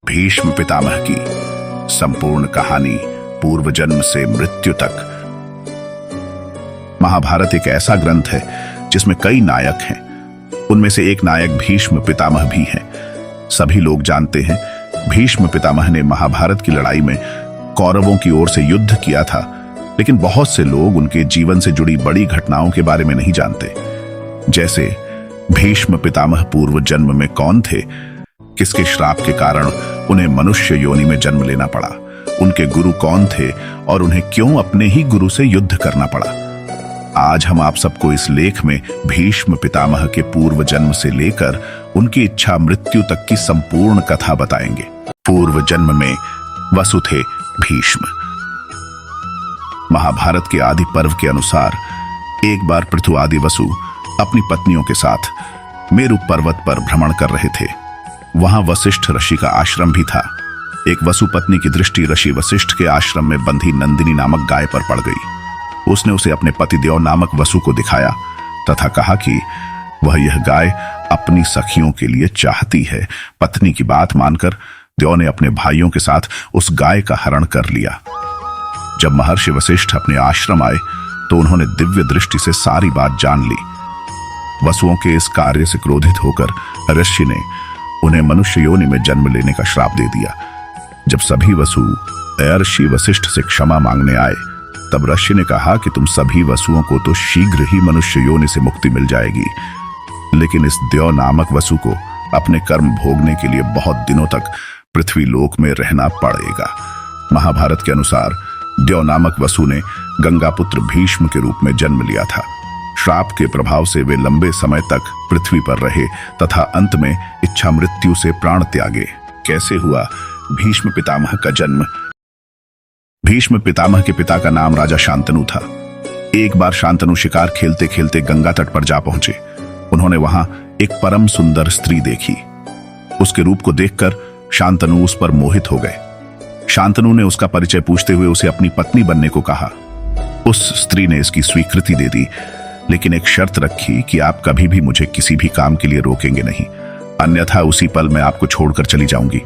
भीष्म पितामह की संपूर्ण कहानी पूर्व जन्म से मृत्यु तक। महाभारत एक ऐसा ग्रंथ है जिसमें कई नायक हैं। उनमें से एक नायक भीष्म पितामह भी हैं। सभी लोग जानते हैं भीष्म पितामह ने महाभारत की लड़ाई में कौरवों की ओर से युद्ध किया था, लेकिन बहुत से लोग उनके जीवन से जुड़ी बड़ी घटनाओं के बारे में नहीं जानते। जैसे भीष्म पितामह पूर्व जन्म में कौन थे, किसके श्राप के कारण उन्हें मनुष्य योनि में जन्म लेना पड़ा, उनके गुरु कौन थे और उन्हें क्यों अपने ही गुरु से युद्ध करना पड़ा। आज हम आप सबको इस लेख में भीष्म पितामह के पूर्व जन्म से लेकर उनकी इच्छा मृत्यु तक की संपूर्ण कथा बताएंगे। पूर्व जन्म में वसु थे भीष्म। महाभारत के आदि पर्व के अनुसार एक बार पृथु आदि वसु अपनी पत्नियों के साथ मेरु पर्वत पर भ्रमण कर रहे थे। वहां वशिष्ठ ऋषि का आश्रम भी था। एक वसु पत्नी की दृष्टि ऋषि वशिष्ठ के आश्रम में बंधी नंदिनी नामक गाय पर पड़ गई। उसने उसे अपने पतिदेव नामक वसु को दिखाया तथा कहा कि वह यह गाय अपनी सखियों के लिए चाहती है। पत्नी की बात मानकर देव ने अपने भाइयों के साथ उस गाय का हरण कर लिया। जब महर्षि वशिष्ठ अपने आश्रम आए तो उन्होंने दिव्य दृष्टि से सारी बात जान ली। वसुओं के इस कार्य से क्रोधित होकर ऋषि ने उन्हें मनुष्य योनि में जन्म लेने का श्राप दे दिया। जब सभी वसु ऋषि वशिष्ठ से क्षमा मांगने आए तब ऋषि ने कहा कि तुम सभी वसुओं को तो शीघ्र ही मनुष्य योनि से मुक्ति मिल जाएगी, लेकिन इस देव नामक वसु को अपने कर्म भोगने के लिए बहुत दिनों तक पृथ्वी लोक में रहना पड़ेगा। महाभारत के अनुसार देव नामक वसु ने गंगापुत्र भीष्म के रूप में जन्म लिया था। श्राप के प्रभाव से वे लंबे समय तक पृथ्वी पर रहे तथा अंत में इच्छा मृत्यु से प्राण त्यागे। कैसे हुआ भीष्म पितामह का जन्म? भीष्म पितामह के पिता का नाम राजा शांतनु था। एक बार शांतनु शिकार खेलते खेलते गंगा तट पर जा पहुंचे। उन्होंने वहां एक परम सुंदर स्त्री देखी। उसके रूप को देखकर शांतनु उस पर मोहित हो गए। शांतनु ने उसका परिचय पूछते हुए उसे अपनी पत्नी बनने को कहा। उस स्त्री ने इसकी स्वीकृति दे दी, लेकिन एक शर्त रखी कि आप कभी भी मुझे किसी भी काम के लिए रोकेंगे नहीं, अन्यथा उसी पल मैं आपको छोड़कर चली जाऊंगी।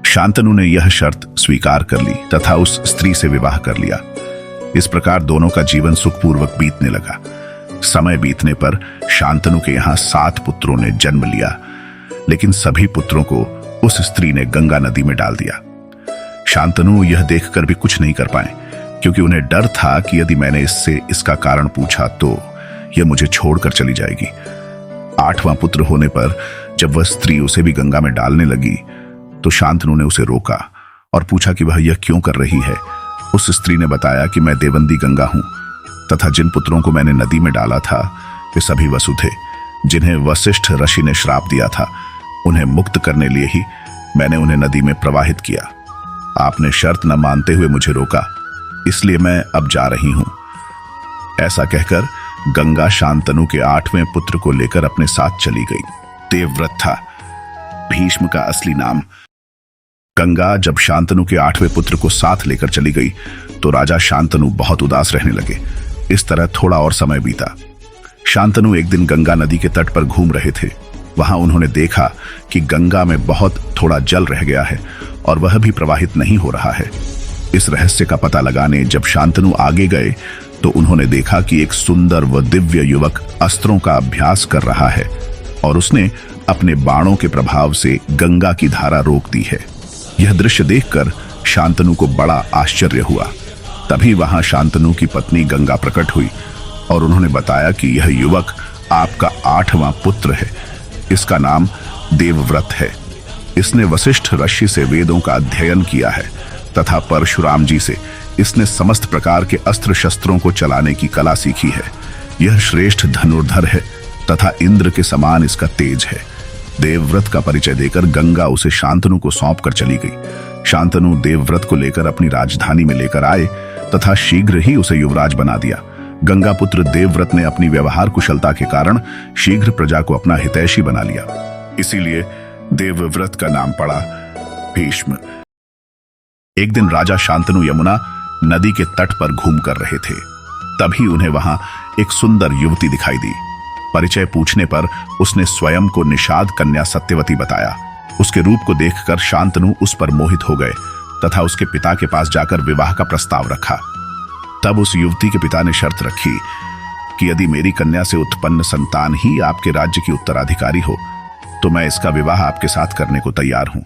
शांतनु ने यह शर्त स्वीकार कर ली तथा उस स्त्री से विवाह कर लिया। इस प्रकार दोनों का जीवन सुखपूर्वक बीतने लगा। समय बीतने पर शांतनु के यहाँ 7 पुत्रों ने जन्म लिया, लेकिन सभी पुत्रों को उस स्त्री ने गंगा नदी में डाल दिया। शांतनु यह देखकर भी कुछ नहीं कर पाए, क्योंकि उन्हें डर था कि यदि मैंने इससे इसका कारण पूछा तो यह मुझे छोड़कर चली जाएगी। 8वां पुत्र होने पर जब वह स्त्री उसे भी गंगा में डालने लगी तो शांतनु ने उसे रोका और पूछा कि वह यह क्यों कर रही है। उस स्त्री ने बताया कि मैं देवंदी गंगा हूं तथा जिन पुत्रों को मैंने नदी में डाला था वे सभी वसु थे, जिन्हें वशिष्ठ ऋषि ने श्राप दिया था। उन्हें मुक्त करने लिए ही मैंने उन्हें नदी में प्रवाहित किया। आपने शर्त न मानते हुए मुझे रोका, इसलिए मैं अब जा रही हूं। ऐसा कहकर गंगा शांतनु के 8वें पुत्र को लेकर अपने साथ चली गई। देवव्रत था भीष्म का असली नाम। गंगा जब शांतनु के 8वें पुत्र को साथ लेकर चली गई तो राजा शांतनु बहुत उदास रहने लगे। इस तरह थोड़ा और समय बीता। शांतनु एक दिन गंगा नदी के तट पर घूम रहे थे। वहां उन्होंने देखा कि गंगा में बहुत थोड़ा जल रह गया है और वह भी प्रवाहित नहीं हो रहा है। इस रहस्य का पता लगाने जब शांतनु आगे गए तो उन्होंने देखा कि एक सुंदर व दिव्य युवक अस्त्रों का अभ्यास कर रहा है और उसने अपने बाणों के प्रभाव से गंगा की धारा रोक दी है। यह दृश्य देखकर शांतनु को बड़ा आश्चर्य हुआ। तभी वहां शांतनु की पत्नी गंगा प्रकट हुई और उन्होंने बताया कि यह युवक आपका 8वां पुत्र है। इसका नाम देवव्रत है। इसने वशिष्ठ ऋषि से वेदों का अध्ययन किया है तथा परशुराम जी से इसने समस्त प्रकार के अस्त्र शस्त्रों को चलाने की कला सीखी है। यह श्रेष्ठ धनुर्धर है तथा इंद्र के समान इसका तेज है। देवव्रत का परिचय देकर गंगा उसे शांतनु को सौंप कर चली गई। शांतनु देवव्रत को लेकर अपनी राजधानी में लेकर आए तथा शीघ्र ही उसे युवराज बना दिया। गंगा पुत्र देवव्रत ने अपनी व्यवहार कुशलता के कारण शीघ्र प्रजा को अपना हितैषी बना लिया, इसीलिए देवव्रत का नाम पड़ा भीष्म। एक दिन राजा शांतनु यमुना नदी के तट पर घूम कर रहे थे। तभी उन्हें वहां एक सुंदर युवती दिखाई दी। परिचय पूछने पर उसने स्वयं को निषाद कन्या सत्यवती बताया। उसके रूप को देखकर शांतनु उस पर मोहित हो गए तथा उसके पिता के पास जाकर विवाह का प्रस्ताव रखा। तब उस युवती के पिता ने शर्त रखी कि यदि मेरी कन्या से उत्पन्न संतान ही आपके राज्य की उत्तराधिकारी हो तो मैं इसका विवाह आपके साथ करने को तैयार हूं।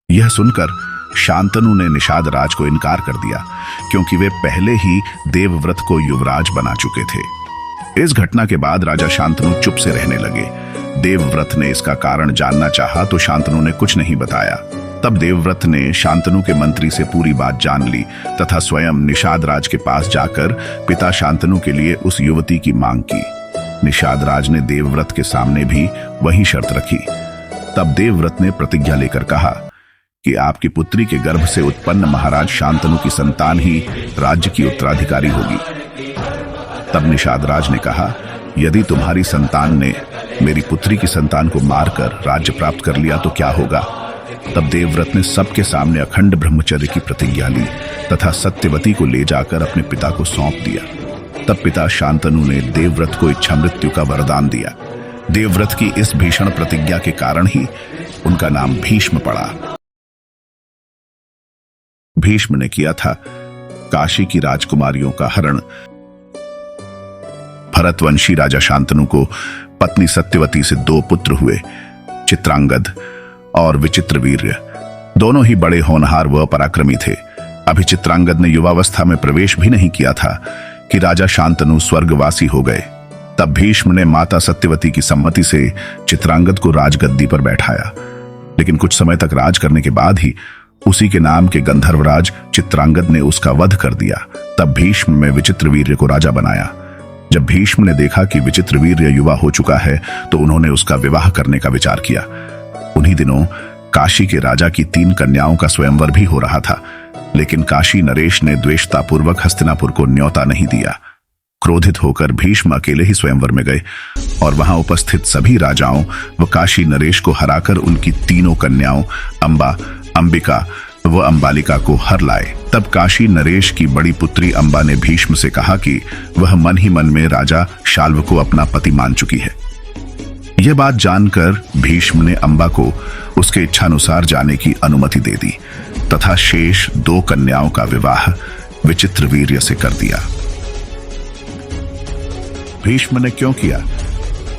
यह सुनकर शांतनु ने निषाद राज को इनकार कर दिया, क्योंकि वे पहले ही देवव्रत को युवराज बना चुके थे। इस घटना के बाद राजा शांतनु चुप से रहने लगे। देवव्रत ने इसका कारण जानना चाहा तो शांतनु ने कुछ नहीं बताया। तब देवव्रत ने शांतनु के मंत्री से पूरी बात जान ली तथा स्वयं निषाद राज के पास जाकर पिता शांतनु के लिए उस युवती की मांग की। निषाद राज ने देवव्रत के सामने भी वही शर्त रखी। तब देवव्रत ने प्रतिज्ञा लेकर कहा कि आपकी पुत्री के गर्भ से उत्पन्न महाराज शांतनु की संतान ही राज्य की उत्तराधिकारी होगी। तब निषाद राज ने कहा, यदि तुम्हारी संतान ने मेरी पुत्री की संतान को मारकर राज्य प्राप्त कर लिया तो क्या होगा? तब देवव्रत ने सबके सामने अखंड ब्रह्मचर्य की प्रतिज्ञा ली तथा सत्यवती को ले जाकर अपने पिता को सौंप दिया। तब पिता शांतनु ने देवव्रत को इच्छा मृत्यु का वरदान दिया। देवव्रत की इस भीषण प्रतिज्ञा के कारण ही उनका नाम भीष्म पड़ा। भीष्म ने किया था काशी की राजकुमारियों का हरण। भरतवंशी राजा शांतनु को पत्नी सत्यवती से 2 पुत्र हुए, चित्रांगद और विचित्रवीर्य। दोनों ही बड़े होनहार व पराक्रमी थे। अभी चित्रांगद ने युवावस्था में प्रवेश भी नहीं किया था कि राजा शांतनु स्वर्गवासी हो गए। तब भीष्म ने माता सत्यवती की सम्मति से चित्रांगद को राजगद्दी पर बैठाया, लेकिन कुछ समय तक राज करने के बाद ही उसी के नाम के गंधर्वराज चित्रांगद ने उसका वध कर दिया। तब भीष्म ने विचित्रवीर्य को राजा बनाया। जब भीष्म ने देखा कि विचित्रवीर्य युवा हो चुका है तो उन्होंने उसका विवाह करने का विचार किया। उन्हीं दिनों काशी के राजा की 3 कन्याओं का स्वयंवर भी हो रहा था, लेकिन काशी नरेश ने द्वेषतापूर्वक हस्तिनापुर को न्योता नहीं दिया। क्रोधित होकर भीष्म अकेले ही स्वयंवर में गए और वहां उपस्थित सभी राजाओं व काशी नरेश को हराकर उनकी 3 कन्याओं अंबा, अंबिका व अंबालिका को हर लाए। तब काशी नरेश की बड़ी पुत्री अंबा ने भीष्म से कहा कि वह मन ही मन में राजा शाल्व को अपना पति मान चुकी है। यह बात जानकर भीष्म ने अंबा को उसके इच्छानुसार जाने की अनुमति दे दी तथा शेष 2 कन्याओं का विवाह विचित्रवीर्य से कर दिया। भीष्म ने क्यों किया?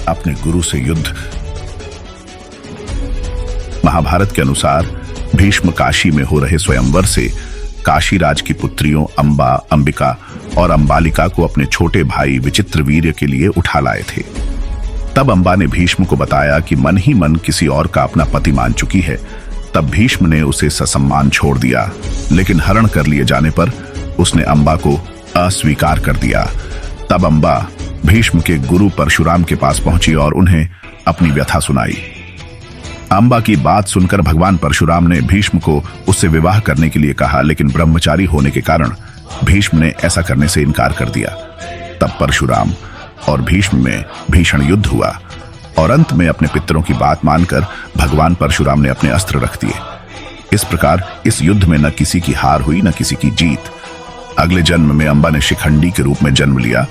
अपने गुरु से युद्ध। महाभारत के अनुसार भीष्म काशी में हो रहे स्वयंवर से काशी राज की पुत्रियों अंबा, अंबिका और अंबालिका को अपने छोटे भाई विचित्रवीर्य के लिए उठा लाए थे। तब अंबा ने भीष्म को बताया कि मन ही मन किसी और का अपना पति मान चुकी है। तब भीष्म ने उसे ससम्मान छोड़ दिया, लेकिन हरण कर लिए जाने पर उसने अंबा को अस्वीकार कर दिया। तब अंबा भीष्म के गुरु परशुराम के पास पहुंची और उन्हें अपनी व्यथा सुनाई। अंबा की बात सुनकर भगवान परशुराम ने भीष्म को उससे विवाह करने के लिए कहा, लेकिन ब्रह्मचारी होने के कारण भीष्म ने ऐसा करने से इनकार कर दिया। तब परशुराम और भीष्म में भीषण युद्ध हुआ और अंत में अपने पितरों की बात मानकर भगवान परशुराम ने अपने अस्त्र रख दिए। इस प्रकार इस युद्ध में न किसी की हार हुई न किसी की जीत। अगले जन्म में अंबा ने शिखंडी के रूप में जन्म लिया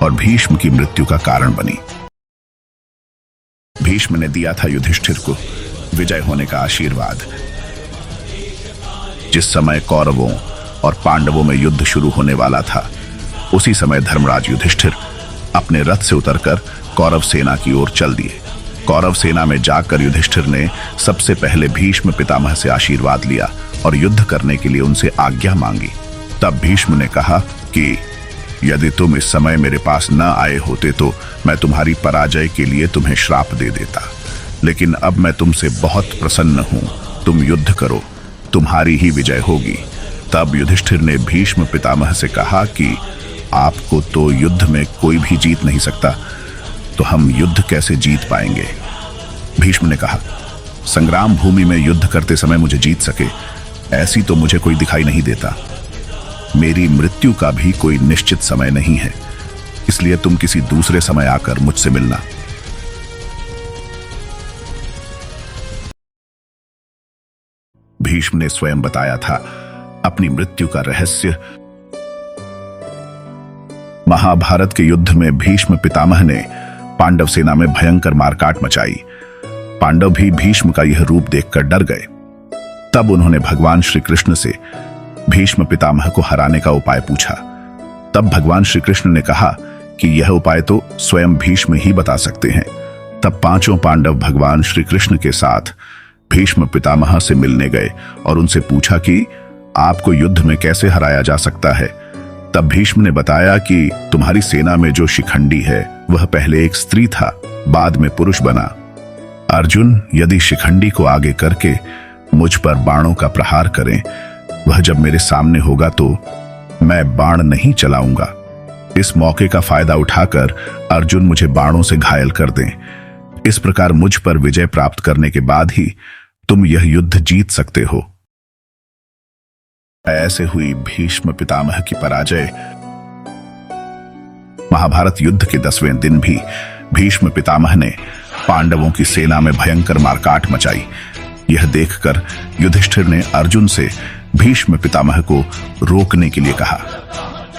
और भीष्म की मृत्यु का कारण बनी। भीष्म ने दिया था युधिष्ठिर को विजय होने का आशीर्वाद। जिस समय कौरवों और पांडवों में युद्ध शुरू होने वाला था, उसी समय धर्मराज युधिष्ठिर अपने रथ से उतरकर कौरव सेना की ओर चल दिए। कौरव सेना में जाकर युधिष्ठिर ने सबसे पहले भीष्म पितामह से आशीर्वाद लिया और युद्ध करने के लिए उनसे आज्ञा मांगी। तब भीष्म ने कहा कि यदि तुम इस समय मेरे पास न आए होते तो मैं तुम्हारी पराजय के लिए तुम्हें श्राप दे देता, लेकिन अब मैं तुमसे बहुत प्रसन्न हूं। तुम युद्ध करो, तुम्हारी ही विजय होगी। तब युधिष्ठिर ने भीष्म पितामह से कहा कि आपको तो युद्ध में कोई भी जीत नहीं सकता, तो हम युद्ध कैसे जीत पाएंगे? भीष्म ने कहा, संग्राम भूमि में युद्ध करते समय मुझे जीत सके ऐसी तो मुझे कोई दिखाई नहीं देता। मेरी मृत्यु का भी कोई निश्चित समय नहीं है, इसलिए तुम किसी दूसरे समय आकर मुझसे मिलना। भीष्म ने स्वयं बताया था अपनी मृत्यु का रहस्य। महाभारत के युद्ध में भीष्म पितामह ने पांडव सेना में भयंकर मारकाट मचाई। पांडव भी भीष्म का यह रूप देखकर डर गए। तब उन्होंने भगवान श्री कृष्ण से भीष्म पितामह को हराने का उपाय पूछा। तब भगवान श्री कृष्ण ने कहा कि यह उपाय तो स्वयं भीष्म ही बता सकते हैं। तब पांचों पांडव भगवान श्री कृष्ण के साथ भीष्म पितामह से मिलने गए और उनसे पूछा कि आपको युद्ध में कैसे हराया जा सकता है। तब भीष्म ने बताया कि तुम्हारी सेना में जो शिखंडी है वह पहले एक स्त्री था, बाद में पुरुष बना। अर्जुन यदि शिखंडी को आगे करके मुझ पर बाणों का प्रहार करें, वह जब मेरे सामने होगा तो मैं बाण नहीं चलाऊंगा। इस मौके का फायदा उठाकर अर्जुन मुझे बाणों से घायल कर दें। इस प्रकार मुझ पर विजय प्राप्त करने के बाद ही तुम यह युद्ध जीत सकते हो। ऐसे हुई भीष्म पितामह की पराजय। महाभारत युद्ध के 10वें दिन भी भीष्म पितामह ने पांडवों की सेना में भयंकर मारकाट मचाई। यह देखकर युधिष्ठिर ने अर्जुन से भीष्म पितामह को रोकने के लिए कहा।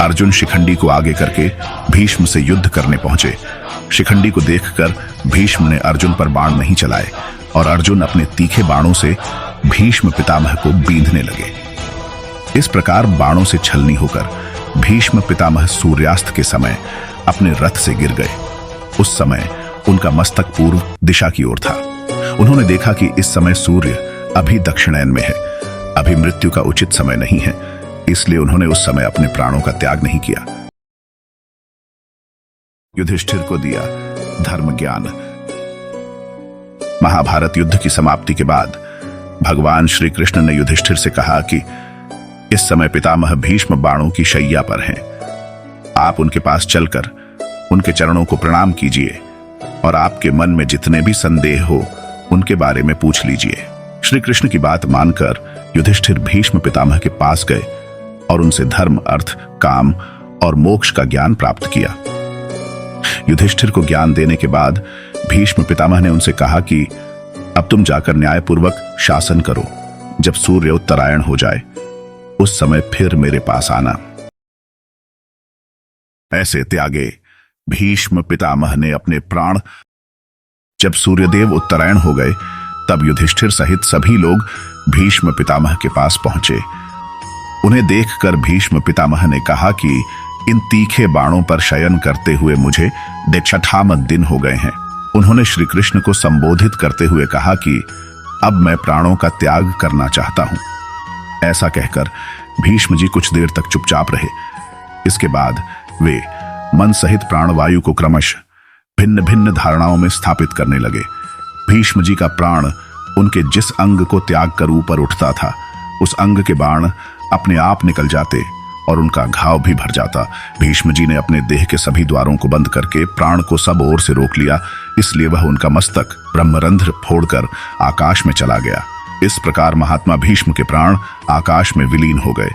अर्जुन शिखंडी को आगे करके भीष्म से युद्ध करने पहुंचे। शिखंडी को देखकर भीष्म ने अर्जुन पर बाण नहीं चलाए और अर्जुन अपने तीखे बाणों से भीष्म पितामह को बींधने लगे। इस प्रकार बाणों से छलनी होकर भीष्म पितामह सूर्यास्त के समय अपने रथ से गिर गए। उस समय उनका मस्तक पूर्व दिशा की ओर था। उन्होंने देखा कि इस समय सूर्य अभी दक्षिणायन में है, अभी मृत्यु का उचित समय नहीं है, इसलिए उन्होंने उस समय अपने प्राणों का त्याग नहीं किया। युधिष्ठिर को दिया धर्म ज्ञान। महाभारत युद्ध की समाप्ति के बाद भगवान श्री कृष्ण ने युधिष्ठिर से कहा कि इस समय पितामह भीष्म बाणों की शैया पर हैं। आप उनके पास चलकर उनके चरणों को प्रणाम कीजिए और आपके मन में जितने भी संदेह हो उनके बारे में पूछ लीजिए। श्री कृष्ण की बात मानकर युधिष्ठिर भीष्म पितामह के पास गए और उनसे धर्म, अर्थ, काम और मोक्ष का ज्ञान प्राप्त किया। युधिष्ठिर को ज्ञान देने के बाद भीष्म पितामह ने उनसे कहा कि अब तुम जाकर न्यायपूर्वक शासन करो। जब सूर्य उत्तरायण हो जाए उस समय फिर मेरे पास आना। ऐसे त्यागे भीष्म पितामह ने अपने प्राण। जब सूर्यदेव उत्तरायण हो गए तब युधिष्ठिर सहित सभी लोग भीष्म पितामह के पास पहुंचे। उन्हें देखकर भीष्म पितामह ने कहा कि इन तीखे बाणों पर शयन करते हुए मुझे 6 दिन हो गए हैं। उन्होंने श्री कृष्ण को संबोधित करते हुए कहा कि अब मैं प्राणों का त्याग करना चाहता हूं। ऐसा कहकर भीष्म जी कुछ देर तक चुपचाप रहे। इसके बाद वे मन सहित प्राणवायु को क्रमशः भिन्न भिन्न धारणाओं में स्थापित करने लगे। भीष्म जी का प्राण उनके जिस अंग को त्याग कर ऊपर उठता था उस अंग के बाण अपने आप निकल जाते और उनका घाव भी भर जाता। भीष्म जी ने अपने देह के सभी द्वारों को बंद करके प्राण को सब ओर से रोक लिया, इसलिए वह उनका मस्तक ब्रह्मरंध्र फोड़कर आकाश में चला गया। इस प्रकार महात्मा भीष्म के प्राण आकाश में विलीन हो गए।